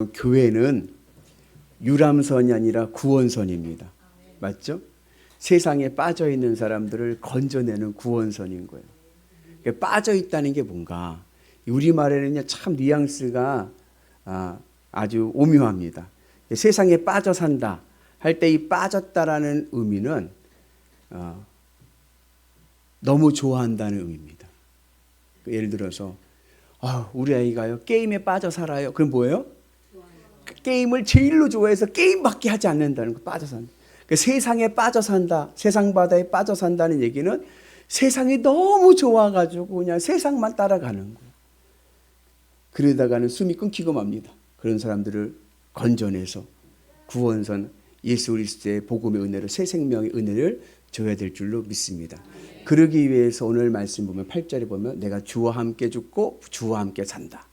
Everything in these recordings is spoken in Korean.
교회는 유람선이 아니라 구원선입니다. 맞죠? 세상에 빠져 있는 사람들을 건져내는 구원선인 거예요. 빠져 있다는 게 뭔가 우리말에는요 참 뉘앙스가 아주 오묘합니다. 세상에 빠져 산다 할 때 이 빠졌다라는 의미는 너무 좋아한다는 의미입니다. 예를 들어서 우리 아이가요 게임에 빠져 살아요. 그럼 뭐예요? 게임을 제일로 좋아해서 게임밖에 하지 않는다는 거. 빠져 산다. 세상에 빠져 산다, 세상 바다에 빠져 산다는 얘기는 세상이 너무 좋아가지고 그냥 세상만 따라가는 거예요. 그러다가는 숨이 끊기고 맙니다. 그런 사람들을 건져내서 구원선 예수 그리스도의 복음의 은혜로 새 생명의 은혜를 줘야 될 줄로 믿습니다. 그러기 위해서 오늘 말씀 보면 8절에 보면 내가 주와 함께 죽고 주와 함께 산다.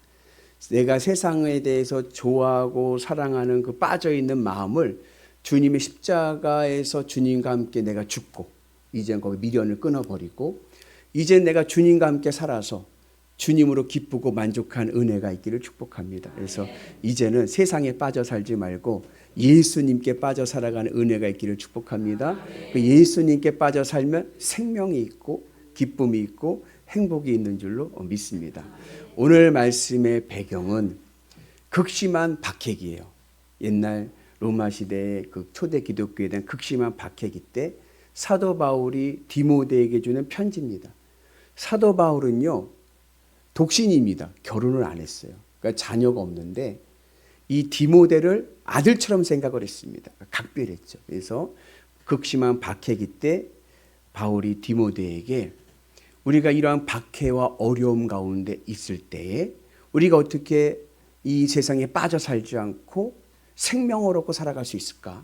내가 세상에 대해서 좋아하고 사랑하는 그 빠져있는 마음을 주님의 십자가에서 주님과 함께 내가 죽고 이제 거기 미련을 끊어버리고 이제 내가 주님과 함께 살아서 주님으로 기쁘고 만족한 은혜가 있기를 축복합니다. 그래서 이제는 세상에 빠져 살지 말고 예수님께 빠져 살아가는 은혜가 있기를 축복합니다. 그 예수님께 빠져 살면 생명이 있고 기쁨이 있고 행복이 있는 줄로 믿습니다. 오늘 말씀의 배경은 극심한 박해기예요. 옛날 로마 시대의 그 초대 기독교에 대한 극심한 박해기 때 사도 바울이 디모데에게 주는 편지입니다. 사도 바울은요 독신입니다. 결혼을 안 했어요. 그러니까 자녀가 없는데 이 디모데를 아들처럼 생각을 했습니다. 각별했죠. 그래서 극심한 박해기 때 바울이 디모데에게 우리가 이러한 박해와 어려움 가운데 있을 때에 우리가 어떻게 이 세상에 빠져 살지 않고 생명을 얻고 살아갈 수 있을까?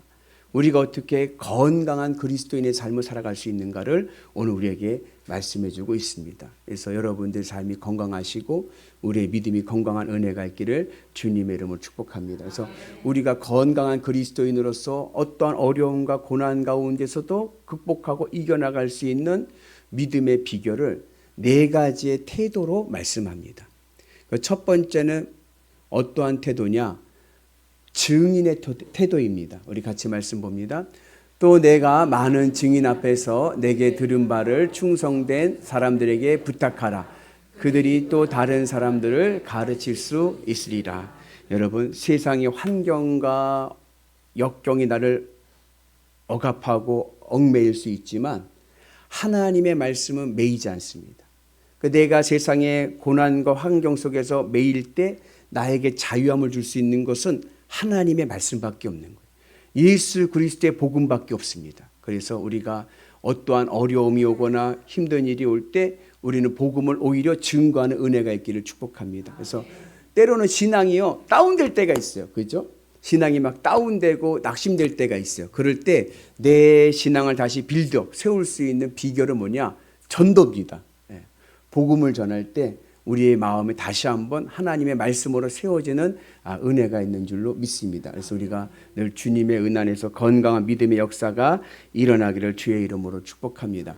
우리가 어떻게 건강한 그리스도인의 삶을 살아갈 수 있는가를 오늘 우리에게 말씀해 주고 있습니다. 그래서 여러분들 삶이 건강하시고 우리의 믿음이 건강한 은혜가 있기를 주님의 이름으로 축복합니다. 그래서 우리가 건강한 그리스도인으로서 어떠한 어려움과 고난 가운데서도 극복하고 이겨나갈 수 있는 믿음의 비결을 4가지의 태도로 말씀합니다. 첫 번째는 어떠한 태도냐? 증인의 태도입니다. 우리 같이 말씀 봅니다. 또 내가 많은 증인 앞에서 내게 들은 바를 충성된 사람들에게 부탁하라. 그들이 또 다른 사람들을 가르칠 수 있으리라. 여러분, 세상의 환경과 역경이 나를 억압하고 얽매일 수 있지만 하나님의 말씀은 매이지 않습니다. 내가 세상의 고난과 환경 속에서 매일 때 나에게 자유함을 줄 수 있는 것은 하나님의 말씀밖에 없는 거예요. 예수 그리스도의 복음밖에 없습니다. 그래서 우리가 어떠한 어려움이 오거나 힘든 일이 올 때 우리는 복음을 오히려 증거하는 은혜가 있기를 축복합니다. 그래서 때로는 신앙이요 다운될 때가 있어요. 그죠? 신앙이 막 다운되고 낙심될 때가 있어요. 그럴 때 내 신앙을 다시 빌드업 세울 수 있는 비결은 뭐냐? 전도입니다. 복음을 전할 때 우리의 마음에 다시 한번 하나님의 말씀으로 세워지는 은혜가 있는 줄로 믿습니다. 그래서 우리가 늘 주님의 은 안에서 건강한 믿음의 역사가 일어나기를 주의 이름으로 축복합니다.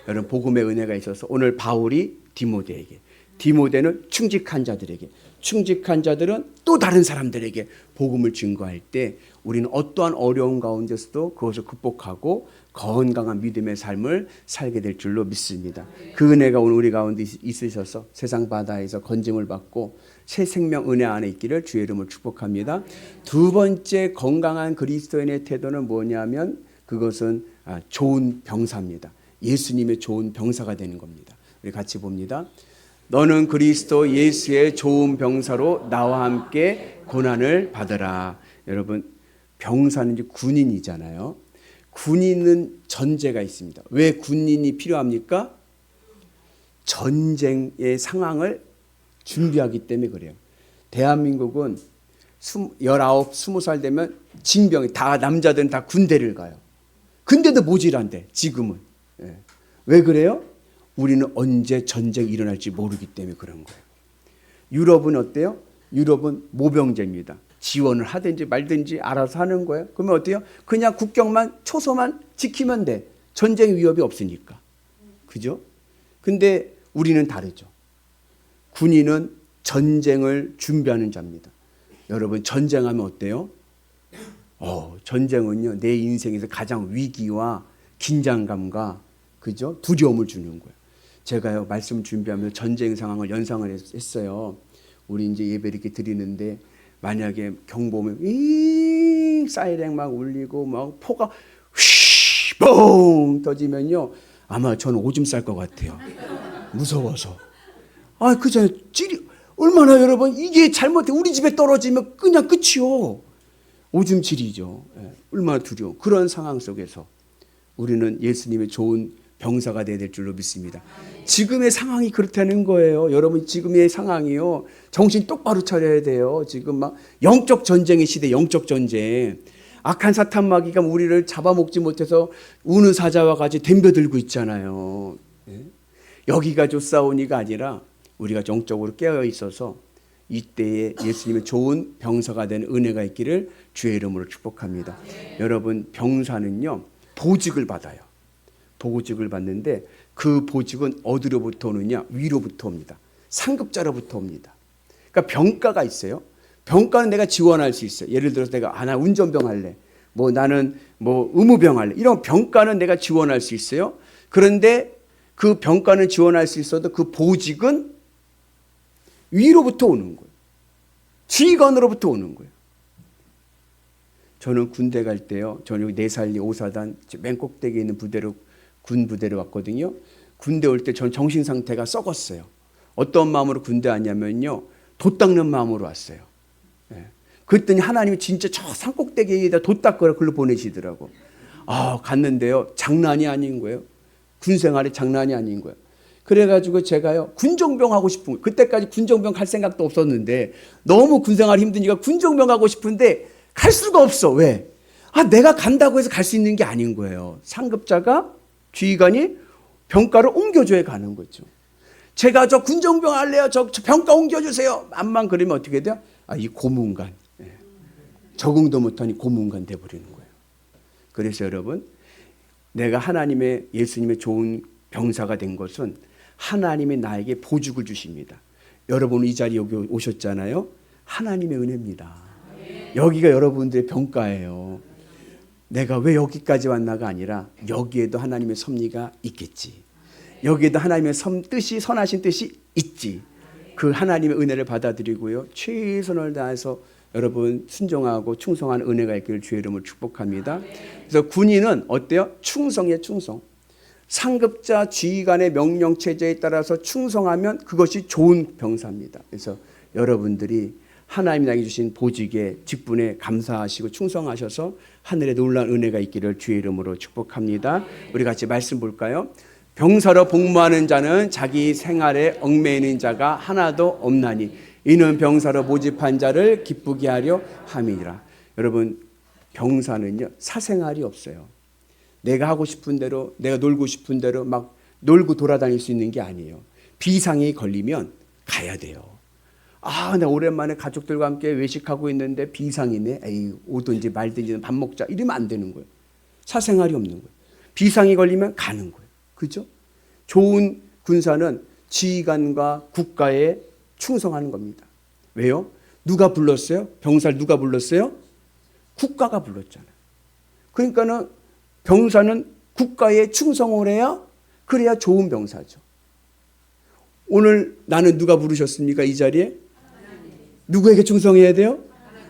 여러분 복음의 은혜가 있어서 오늘 바울이 디모데에게, 디모데는 충직한 자들에게, 충직한 자들은 또 다른 사람들에게 복음을 증거할 때 우리는 어떠한 어려움 가운데서도 그것을 극복하고 건강한 믿음의 삶을 살게 될 줄로 믿습니다. 그 은혜가 오늘 우리 가운데 있으셔서 세상 바다에서 건짐을 받고 새 생명 은혜 안에 있기를 주의 이름으로 축복합니다. 두 번째 건강한 그리스도인의 태도는 뭐냐면 그것은 좋은 병사입니다. 예수님의 좋은 병사가 되는 겁니다. 우리 같이 봅니다. 너는 그리스도 예수의 좋은 병사로 나와 함께 고난을 받으라. 여러분 병사는 이제 군인이잖아요. 군인은 전제가 있습니다. 왜 군인이 필요합니까? 전쟁의 상황을 준비하기 때문에 그래요. 대한민국은 19, 20살 되면 징병이 다 남자들은 다 군대를 가요. 근데도 모질한데 지금은. 왜 그래요? 우리는 언제 전쟁이 일어날지 모르기 때문에 그런 거예요. 유럽은 어때요? 유럽은 모병제입니다. 지원을 하든지 말든지 알아서 하는 거예요. 그러면 어때요? 그냥 국경만 초소만 지키면 돼. 전쟁 위협이 없으니까. 그죠? 근데 우리는 다르죠. 군인은 전쟁을 준비하는 자입니다. 여러분 전쟁하면 어때요? 전쟁은요 내 인생에서 가장 위기와 긴장감과 그죠? 두려움을 주는 거예요. 제가요 말씀 준비하면서 전쟁 상황을 연상을 했어요. 우리 이제 예배 이렇게 드리는데 만약에 경보면 이 사이렌 막 울리고 막 포가 휘봉 터지면요 아마 저는 오줌 쌀 것 같아요. 무서워서. 그잖아요. 찌리 얼마나 여러분 이게 잘못해 우리 집에 떨어지면 그냥 끝이요. 오줌 지리죠. 얼마나 두려워. 그런 상황 속에서 우리는 예수님의 좋은 병사가 되어야 될 줄로 믿습니다. 지금의 상황이 그렇다는 거예요. 여러분 지금의 상황이요. 정신 똑바로 차려야 돼요. 지금 막 영적 전쟁의 시대, 영적 전쟁. 악한 사탄 마귀가 우리를 잡아먹지 못해서 우는 사자와 같이 덤벼들고 있잖아요. 여기가 좋사오니가 아니라 우리가 영적으로 깨어 있어서 이때에 예수님의 좋은 병사가 된 은혜가 있기를 주의 이름으로 축복합니다. 여러분 병사는요 보직을 받아요. 보직을 받는데 그 보직은 어디로부터 오느냐? 위로부터 옵니다. 상급자로부터 옵니다. 그러니까 병가가 있어요. 병가는 내가 지원할 수 있어요. 예를 들어서 내가 나 운전병 할래. 나는 의무병 할래. 이런 병가는 내가 지원할 수 있어요. 그런데 그 병가는 지원할 수 있어도 그 보직은 위로부터 오는 거예요. 지휘관으로부터 오는 거예요. 저는 군대 갈 때요. 저는 여기 내살리 5사단 맨 꼭대기에 있는 부대로 군 부대로 왔거든요. 군대 올 때 저는 정신 상태가 썩었어요. 어떤 마음으로 군대 왔냐면요. 돛 닦는 마음으로 왔어요. 그랬더니 하나님이 진짜 저 산꼭대기에다 돛 닦으라 글로 보내시더라고. 갔는데요. 장난이 아닌 거예요. 군 생활이 장난이 아닌 거예요. 그래가지고 제가요 군정병 하고 싶은 거예요. 그때까지 군정병 갈 생각도 없었는데 너무 군 생활 힘드니까 군정병 가고 싶은데 갈 수가 없어. 왜? 내가 간다고 해서 갈 수 있는 게 아닌 거예요. 상급자가 지휘관이 병가를 옮겨줘야 가는 거죠. 제가 저 군정병 할래요. 저 병가 옮겨주세요. 암만 그러면 어떻게 돼요? 이 고문관. 적응도 못하니 고문관 돼버리는 거예요. 그래서 여러분 내가 하나님의 예수님의 좋은 병사가 된 것은 하나님이 나에게 보직을 주십니다. 여러분 이 자리에 여기 오셨잖아요. 하나님의 은혜입니다. 여기가 여러분들의 병가예요. 내가 왜 여기까지 왔나가 아니라 여기에도 하나님의 섭리가 있겠지. 여기에도 하나님의 뜻이 선하신 뜻이 있지. 그 하나님의 은혜를 받아들이고요. 최선을 다해서 여러분 순종하고 충성하는 은혜가 있기를 주의 이름으로 축복합니다. 그래서 군인은 어때요? 충성이에요. 충성. 상급자 지휘관의 명령 체제에 따라서 충성하면 그것이 좋은 병사입니다. 그래서 여러분들이 하나님이 나에게 주신 보직에 직분에 감사하시고 충성하셔서 하늘에 놀라운 은혜가 있기를 주의 이름으로 축복합니다. 우리 같이 말씀 볼까요? 병사로 복무하는 자는 자기 생활에 얽매이는 자가 하나도 없나니 이는 병사로 모집한 자를 기쁘게 하려 함이니라. 여러분 병사는요 사생활이 없어요. 내가 하고 싶은 대로 내가 놀고 싶은 대로 막 놀고 돌아다닐 수 있는 게 아니에요. 비상이 걸리면 가야 돼요. 나 오랜만에 가족들과 함께 외식하고 있는데 비상이네. 오든지 말든지 밥 먹자. 이러면 안 되는 거예요. 사생활이 없는 거예요. 비상이 걸리면 가는 거예요. 그죠? 좋은 군사는 지휘관과 국가에 충성하는 겁니다. 왜요? 누가 불렀어요? 병사를 누가 불렀어요? 국가가 불렀잖아요. 그러니까는 병사는 국가에 충성을 해야 그래야 좋은 병사죠. 오늘 나는 누가 부르셨습니까? 이 자리에? 누구에게 충성해야 돼요?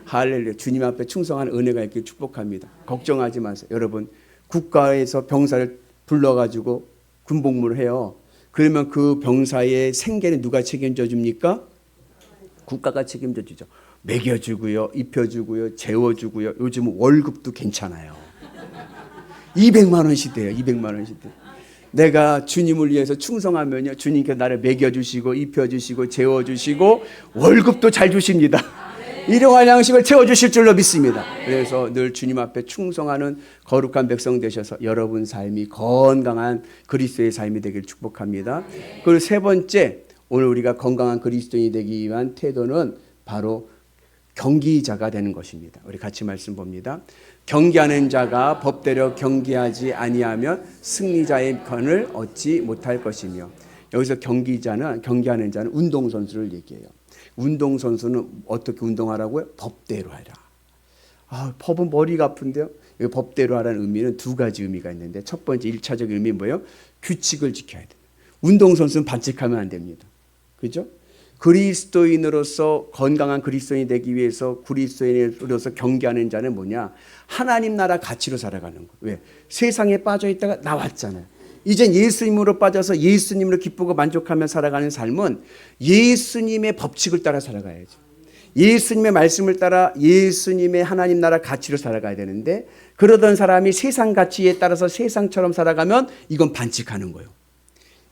할렐루야. 주님 앞에 충성하는 은혜가 있기를 축복합니다. 걱정하지 마세요. 여러분 국가에서 병사를 불러가지고 군복무를 해요. 그러면 그 병사의 생계는 누가 책임져 줍니까? 국가가 책임져 주죠. 먹여주고요. 입혀주고요. 재워주고요. 요즘은 월급도 괜찮아요. 200만 원 시대예요. 200만 원 시대. 내가 주님을 위해서 충성하면요. 주님께서 나를 먹여주시고 입혀주시고 재워주시고 월급도 잘 주십니다. 일용할 양식을 채워주실 줄로 믿습니다. 그래서 늘 주님 앞에 충성하는 거룩한 백성 되셔서 여러분 삶이 건강한 그리스도의 삶이 되길 축복합니다. 그리고 세 번째, 오늘 우리가 건강한 그리스도인이 되기 위한 태도는 바로 경기자가 되는 것입니다. 우리 같이 말씀 봅니다. 경기하는 자가 법대로 경기하지 아니하면 승리자의 편을 얻지 못할 것이며, 여기서 경기하는 자는 운동선수를 얘기해요. 운동선수는 어떻게 운동하라고요? 법대로 하라. 법은 머리가 아픈데요. 법대로 하라는 의미는 두 가지 의미가 있는데, 첫 번째 1차적 의미는 뭐예요? 규칙을 지켜야 돼요. 운동선수는 반칙하면 안 됩니다. 그죠? 그리스도인으로서 건강한 그리스도인이 되기 위해서 그리스도인으로서 경계하는 자는 뭐냐? 하나님 나라 가치로 살아가는 거예요. 왜? 세상에 빠져 있다가 나왔잖아요. 이젠 예수님으로 빠져서 예수님으로 기쁘고 만족하며 살아가는 삶은 예수님의 법칙을 따라 살아가야죠. 예수님의 말씀을 따라 예수님의 하나님 나라 가치로 살아가야 되는데, 그러던 사람이 세상 가치에 따라서 세상처럼 살아가면 이건 반칙하는 거예요.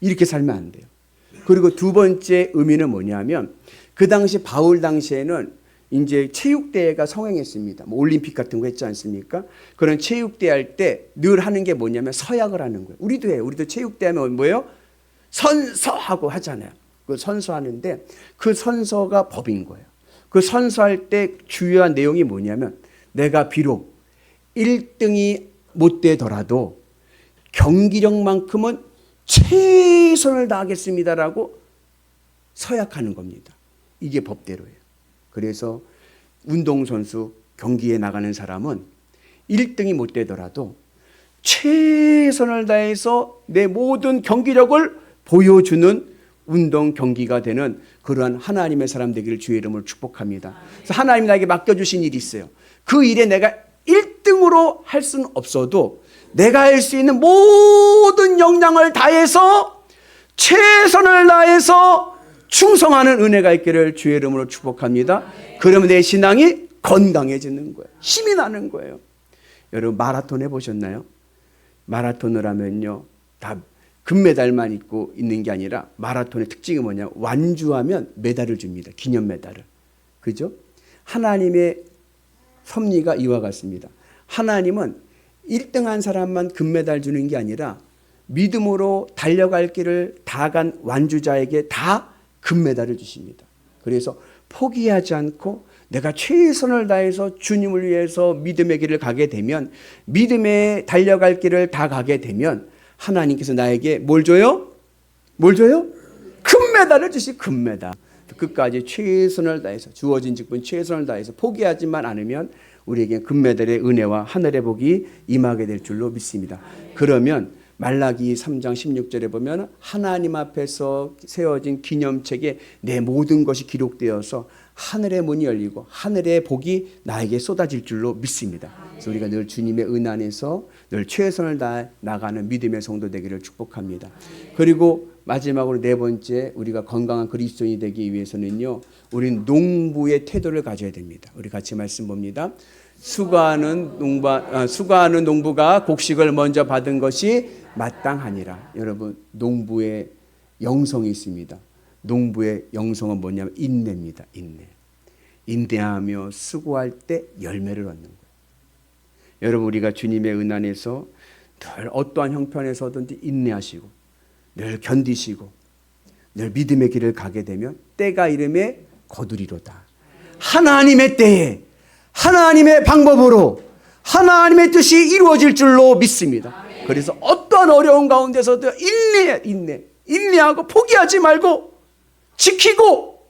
이렇게 살면 안 돼요. 그리고 두 번째 의미는 뭐냐면, 그 당시 바울 당시에는 이제 체육대회가 성행했습니다. 뭐 올림픽 같은 거 했지 않습니까? 그런 체육대회 할 때 늘 하는 게 뭐냐면 서약을 하는 거예요. 우리도 해요. 우리도 체육대회 하면 뭐예요? 선서하고 하잖아요. 그 선서하는데 그 선서가 법인 거예요. 그 선서할 때 주요한 내용이 뭐냐면, 내가 비록 1등이 못 되더라도 경기력만큼은 최선을 다하겠습니다라고 서약하는 겁니다. 이게 법대로예요. 그래서 운동선수 경기에 나가는 사람은 1등이 못 되더라도 최선을 다해서 내 모든 경기력을 보여주는 운동 경기가 되는 그러한 하나님의 사람 되기를 주의 이름으로 축복합니다. 그래서 하나님이 나에게 맡겨주신 일이 있어요. 그 일에 내가 1등으로 할 수는 없어도 내가 할 수 있는 모든 역량을 다해서 최선을 다해서 충성하는 은혜가 있기를 주의 이름으로 축복합니다. 그러면 내 신앙이 건강해지는 거예요. 힘이 나는 거예요. 여러분 마라톤 해보셨나요? 마라톤을 하면요, 다 금메달만 있고 있는 게 아니라 마라톤의 특징이 뭐냐? 완주하면 메달을 줍니다. 기념 메달을. 그죠? 하나님의 섭리가 이와 같습니다. 하나님은 1등한 사람만 금메달 주는 게 아니라 믿음으로 달려갈 길을 다 간 완주자에게 다 금메달을 주십니다. 그래서 포기하지 않고 내가 최선을 다해서 주님을 위해서 믿음의 길을 가게 되면, 믿음에 달려갈 길을 다 가게 되면 하나님께서 나에게 뭘 줘요? 뭘 줘요? 금메달을 주시. 금메달. 끝까지 최선을 다해서, 주어진 직분 최선을 다해서 포기하지만 않으면 우리에게 금메달의 은혜와 하늘의 복이 임하게 될 줄로 믿습니다. 그러면 말라기 3장 16절에 보면 하나님 앞에서 세워진 기념책에 내 모든 것이 기록되어서 하늘의 문이 열리고 하늘의 복이 나에게 쏟아질 줄로 믿습니다. 그래서 우리가 늘 주님의 은 안에서 늘 최선을 다해 나가는 믿음의 성도 되기를 축복합니다. 그리고 마지막으로 네 번째, 우리가 건강한 그리스도인이 되기 위해서는요, 우리는 농부의 태도를 가져야 됩니다. 우리 같이 말씀 봅니다. 수고하는 농부가 곡식을 먼저 받은 것이 마땅하니라. 여러분, 농부의 영성이 있습니다. 농부의 영성은 뭐냐면 인내입니다. 인내. 인내하며 수고할 때 열매를 얻는 거예요. 여러분, 우리가 주님의 은 안에서 늘 어떠한 형편에서든지 인내하시고 늘 견디시고 늘 믿음의 길을 가게 되면 때가 이름에 거두리로다. 하나님의 때에 하나님의 방법으로 하나님의 뜻이 이루어질 줄로 믿습니다. 그래서 어떤 어려운 가운데서도 인내하고 포기하지 말고 지키고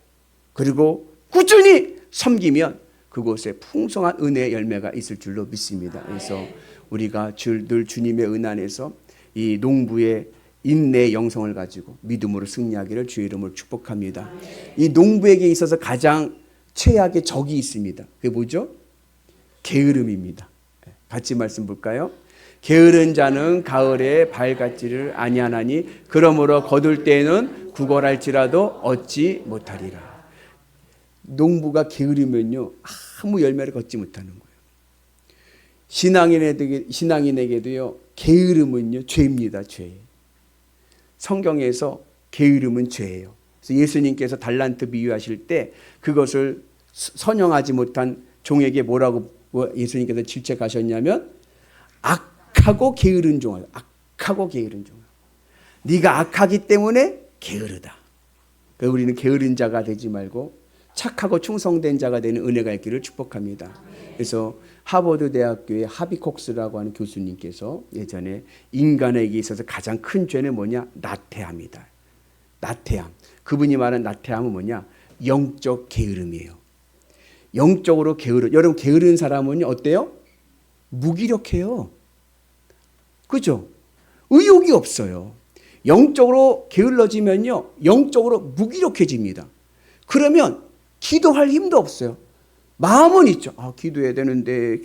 그리고 꾸준히 섬기면 그곳에 풍성한 은혜의 열매가 있을 줄로 믿습니다. 그래서 우리가 늘 주님의 은 안에서 이 농부의 인내의 영성을 가지고 믿음으로 승리하기를 주의 이름으로 축복합니다. 이 농부에게 있어서 가장 최악의 적이 있습니다. 그게 뭐죠? 게으름입니다. 같이 말씀 볼까요? 게으른 자는 가을에 발같지를 아니하나니 그러므로 거둘 때에는 구걸할지라도 얻지 못하리라. 농부가 게으르면요 아무 열매를 걷지 못하는 거예요. 신앙인에게도요 게으름은요 죄입니다. 죄. 성경에서 게으름은 죄예요. 그래서 예수님께서 달란트 비유하실 때 그것을 선용하지 못한 종에게 뭐라고 예수님께서 질책하셨냐면 악하고 게으른 종아. 악하고 게으른 종아. 네가 악하기 때문에 게으르다. 그래서 우리는 게으른 자가 되지 말고 착하고 충성된 자가 되는 은혜가 있기를 축복합니다. 그래서 하버드 대학교의 하비콕스라고 하는 교수님께서 예전에 인간에게 있어서 가장 큰 죄는 뭐냐? 나태함이다. 나태함. 그분이 말한 나태함은 뭐냐? 영적 게으름이에요. 영적으로 게으른, 여러분 게으른 사람은 어때요? 무기력해요. 그죠? 의욕이 없어요. 영적으로 게을러지면요, 영적으로 무기력해집니다. 그러면 기도할 힘도 없어요. 마음은 있죠. 아, 기도해야 되는데,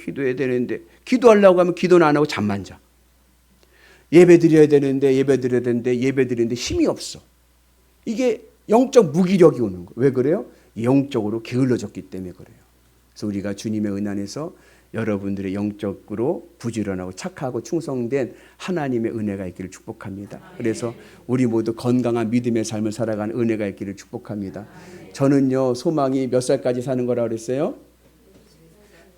기도하려고 하면 기도는 안 하고 잠만 자. 예배 드려야 되는데 힘이 없어. 이게 영적 무기력이 오는 거예요. 왜 그래요? 영적으로 게을러졌기 때문에 그래요. 그래서 우리가 주님의 은혜 안에서 여러분들의 영적으로 부지런하고 착하고 충성된 하나님의 은혜가 있기를 축복합니다. 그래서 우리 모두 건강한 믿음의 삶을 살아가는 은혜가 있기를 축복합니다. 저는요, 소망이 몇 살까지 사는 거라고 그랬어요?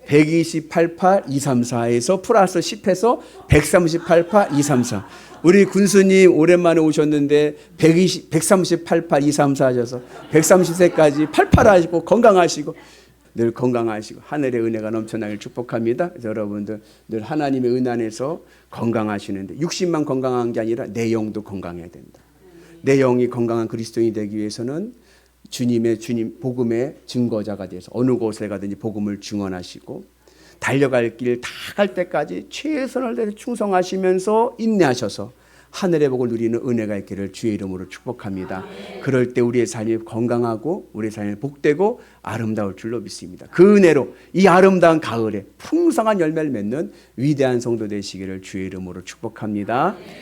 128파 234에서 플러스 10해서 138파 234. 우리 군수님 오랜만에 오셨는데 138파 234 하셔서 130세까지 팔팔하시고 건강하시고 늘 건강하시고 하늘의 은혜가 넘쳐나길 축복합니다. 그래서 여러분들 늘 하나님의 은혜 안에서 건강하시는데, 육신만 건강한 게 아니라 내 영도 건강해야 된다. 내 영이 건강한 그리스도인이 되기 위해서는 주님 복음의 증거자가 돼서 어느 곳에 가든지 복음을 증언하시고 달려갈 길 다 갈 때까지 최선을 다해서 충성하시면서 인내하셔서 하늘의 복을 누리는 은혜가 있기를 주의 이름으로 축복합니다. 그럴 때 우리의 삶이 건강하고 우리의 삶이 복되고 아름다울 줄로 믿습니다. 그 은혜로 이 아름다운 가을에 풍성한 열매를 맺는 위대한 성도 되시기를 주의 이름으로 축복합니다.